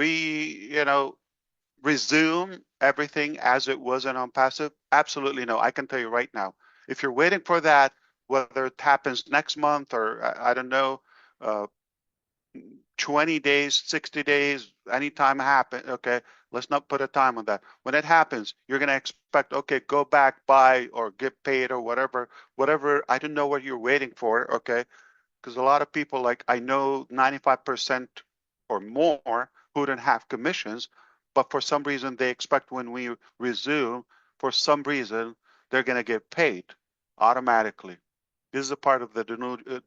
resume everything as it was in OnPassive? Absolutely no. I can tell you right now. If you're waiting for that, whether it happens next month or I don't know, uh, 20 days, 60 days, anytime happen, okay, let's not put a time on that. When it happens, you're going to expect, okay, go back, buy, or get paid or whatever. I don't know what you're waiting for, okay? Because a lot of people, like I know 95% or more who don't have commissions, but for some reason they expect when we resume, for some reason, they're going to get paid automatically. This is a part of the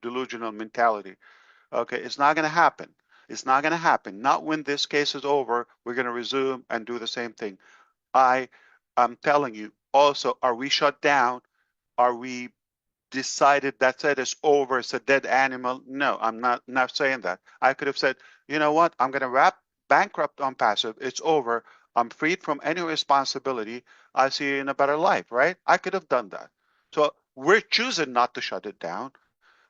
delusional mentality. Okay, it's not going to happen. It's not going to happen. Not when this case is over. We're going to resume and do the same thing. I'm telling you. Also, are we shut down? Are we decided that's it, it's over, it's a dead animal? No, I'm not saying that. I could have said, you know what, I'm going to wrap bankrupt OnPassive. It's over. I'm freed from any responsibility. I see you in a better life, right? I could have done that. So we're choosing not to shut it down.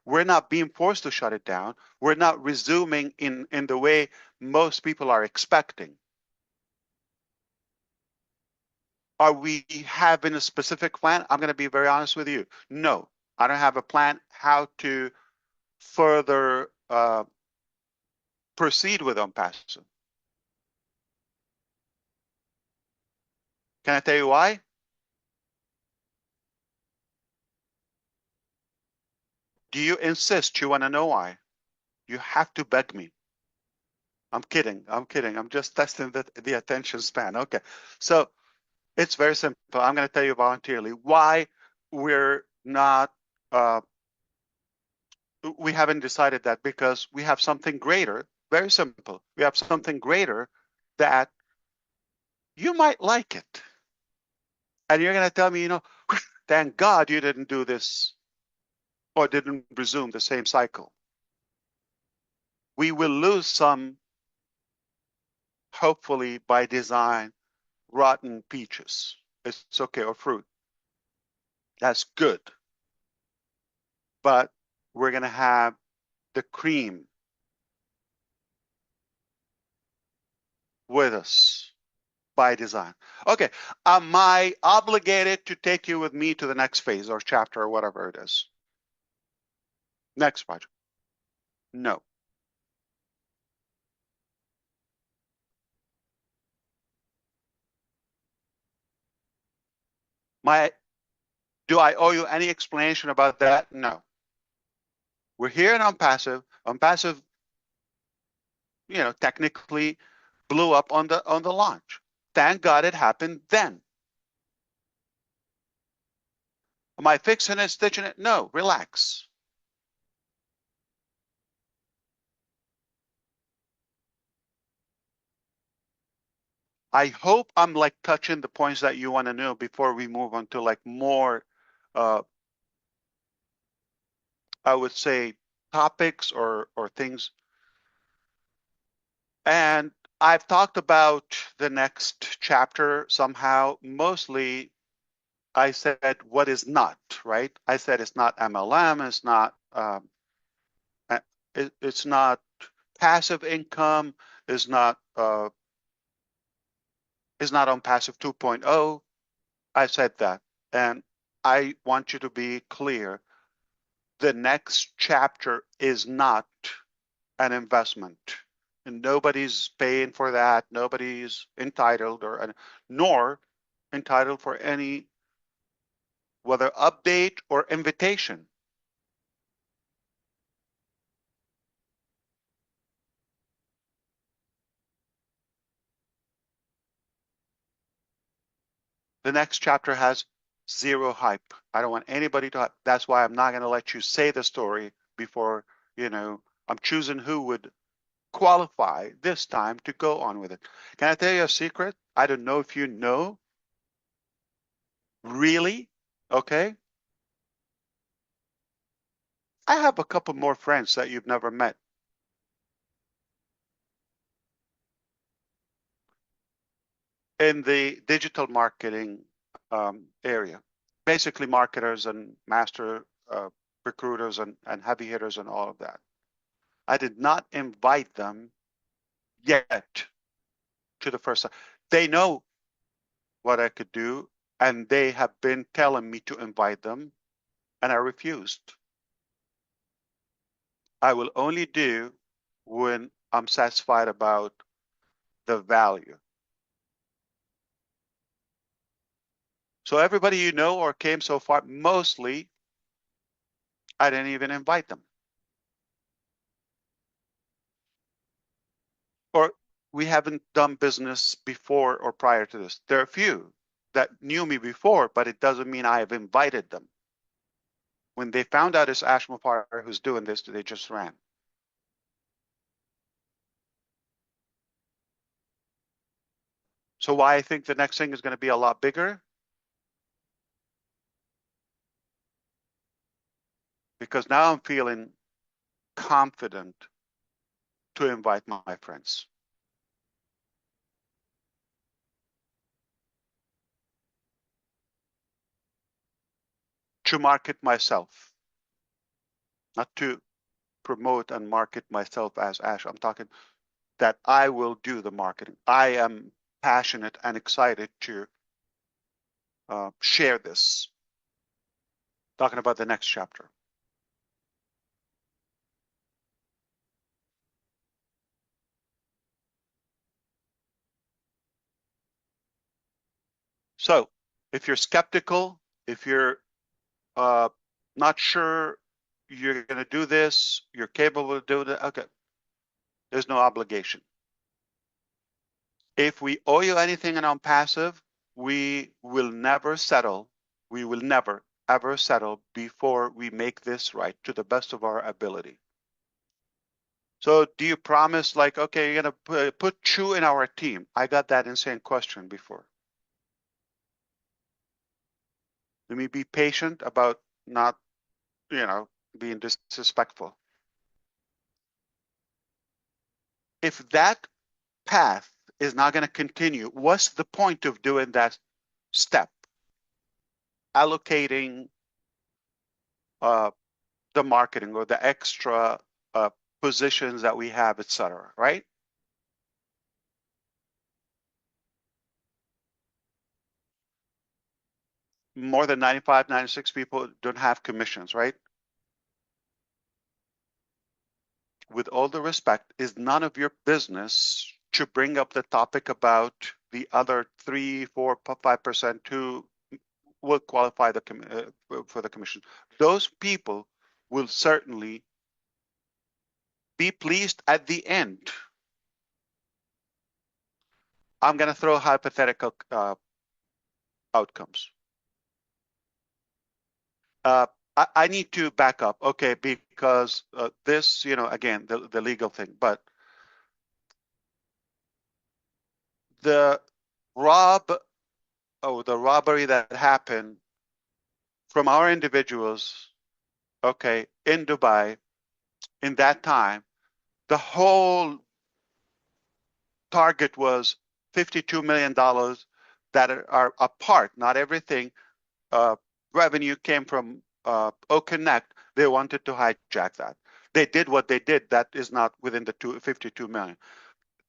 We're not being forced to shut it down. We're not resuming in the way most people are expecting. Are we having a specific plan? I'm going to be very honest with you. No, I don't have a plan how to further proceed with OnPassive. Can I tell you why? Do you insist you want to know why? You have to beg me. I'm kidding. I'm kidding. I'm just testing the attention span. Okay. So it's very simple. I'm going to tell you voluntarily why we're not, uh, we haven't decided that, because we have something greater. Very simple. We have something greater that you might like it. And you're going to tell me, thank God you didn't do this or didn't resume the same cycle. We will lose some, hopefully by design, rotten peaches. It's okay, or fruit. That's good. But we're going to have the cream with us by design. Okay, am I obligated to take you with me to the next phase or chapter or whatever it is? Next project? No. My, do I owe you any explanation about that? No. We're here in OnPassive. OnPassive, technically blew up on the launch. Thank God it happened then. Am I fixing it, stitching it? No, relax. I hope I'm like touching the points that you want to know before we move on to like more, uh, I would say, topics or things. And I've talked about the next chapter somehow. Mostly, I said what is not, right? I said it's not MLM, it's not, uh, it's not passive income, it's not, OnPassive 2.0. I said that. And I want you to be clear. The next chapter is not an investment. And nobody's paying for that. Nobody's entitled nor entitled for any, whether update or invitation. The next chapter has zero hype. I don't want anybody to. That's why I'm not going to let you say the story before, I'm choosing who would qualify this time to go on with it. Can I tell you a secret? I don't know if you know. Really? Okay. I have a couple more friends that you've never met. In the digital marketing area, basically marketers and master recruiters and heavy hitters and all of that. I did not invite them yet to the first time. They know what I could do, and they have been telling me to invite them, and I refused. I will only do when I'm satisfied about the value. So everybody you know or came so far, mostly I didn't even invite them. Or we haven't done business before or prior to this. There are a few that knew me before, but it doesn't mean I have invited them. When they found out it's Ash Mufar who's doing this, they just ran. So why I think the next thing is going to be a lot bigger? Because now I'm feeling confident to invite my friends. To market myself, not to promote and market myself as Ash. I'm talking that I will do the marketing. I am passionate and excited to share this. Talking about the next chapter. So if you're skeptical, if you're uh, not sure you're going to do this, you're capable of doing it, okay, there's no obligation. If we owe you anything in OnPassive, we will never settle. We will never, ever settle before we make this right to the best of our ability. So do you promise, like, okay, you're going to put Chu in our team? I got that insane question before. Let me be patient about not, being disrespectful. If that path is not going to continue, what's the point of doing that step? Allocating the marketing or the extra positions that we have, etc., right? More than 95, 96 people don't have commissions, right? With all the respect, is none of your business to bring up the topic about the other 3, 4, 5% who will qualify for the commission. Those people will certainly be pleased at the end. I'm going to throw hypothetical outcomes. I need to back up, okay, because this, again, the legal thing, but the the robbery that happened from our individuals, okay, in Dubai, in that time, the whole target was $52 million that are apart, not everything. Revenue came from Connect. They wanted to hijack that. They did what they did. That is not within the 52 million.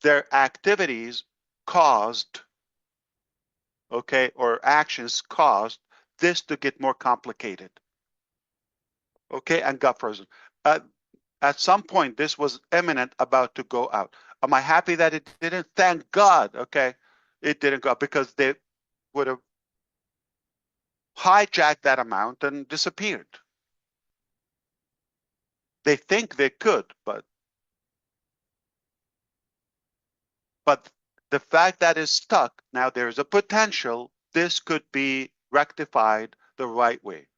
Their activities caused, okay, or actions caused this to get more complicated, okay, and got frozen. At some point, this was imminent, about to go out. Am I happy that it didn't? Thank God, okay, it didn't go out, because they would have hijacked that amount and disappeared. They think they could, but the fact that it's stuck, now there's a potential this could be rectified the right way.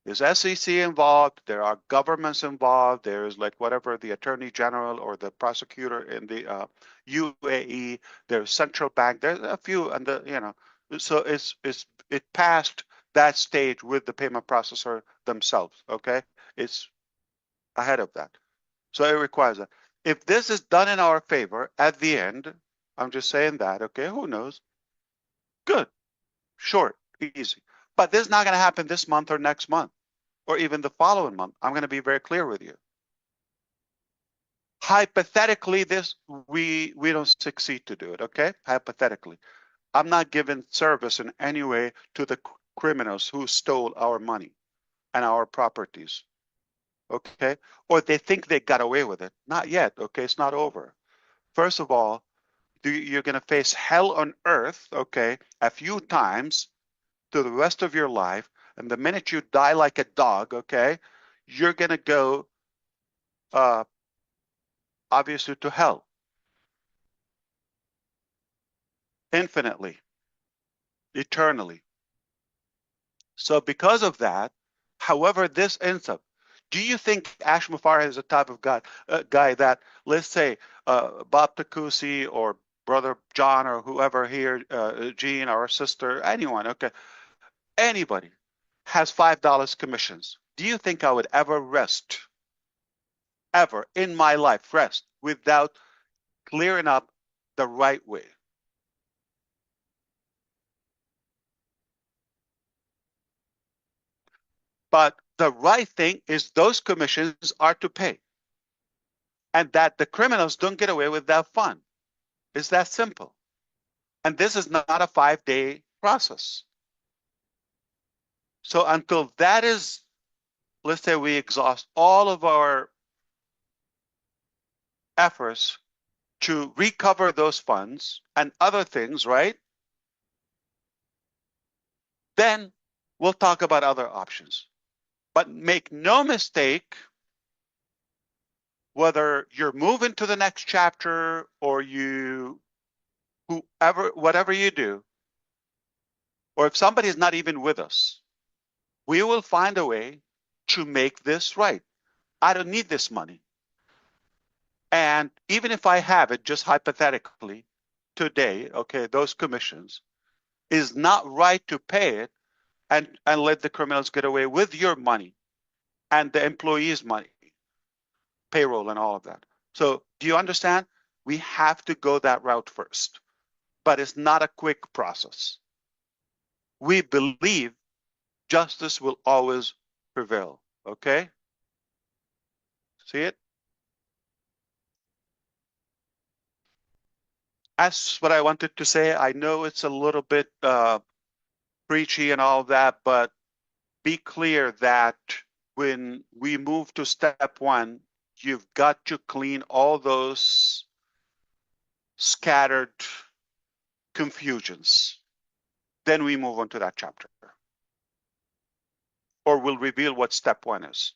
There's SEC involved, there are governments involved, there's like whatever, the attorney general or the prosecutor in the UAE, there's central bank, there's a few, and so it passed that stage with the payment processor themselves, okay? It's ahead of that. So it requires that. If this is done in our favor at the end, I'm just saying that, okay, who knows? Good, short, easy. But this is not going to happen this month or next month or even the following month. I'm going to be very clear with you. Hypothetically, we don't succeed to do it, okay? Hypothetically. I'm not giving service in any way to the criminals who stole our money and our properties, okay? Or they think they got away with it. Not yet, okay? It's not over. First of all, you're going to face hell on earth, okay, a few times to the rest of your life. And the minute you die like a dog, okay, you're going to go, obviously, to hell infinitely, eternally. So because of that, however this ends up, do you think Ash Mufareh is the type of guy that, let's say, Bob Takusi or brother John or whoever here, Gene, our sister, anyone, okay, anybody has $5 commissions, do you think I would ever rest, ever in my life, rest without clearing up the right way? But the right thing is those commissions are to pay, and that the criminals don't get away with that fun. It's that simple. And this is not a 5-day process. So until that is, let's say we exhaust all of our efforts to recover those funds and other things, right? Then we'll talk about other options. But make no mistake, whether you're moving to the next chapter or whatever you do, or if somebody is not even with us, we will find a way to make this right. I don't need this money. And even if I have it, just hypothetically, today, okay, those commissions, is not right to pay it and let the criminals get away with your money and the employees' money, payroll and all of that. So do you understand? We have to go that route first, but it's not a quick process. We believe justice will always prevail. Okay? See it? That's what I wanted to say. I know it's a little bit preachy and all of that, but be clear that when we move to step one, you've got to clean all those scattered confusions. Then we move on to that chapter, or we'll reveal what step one is.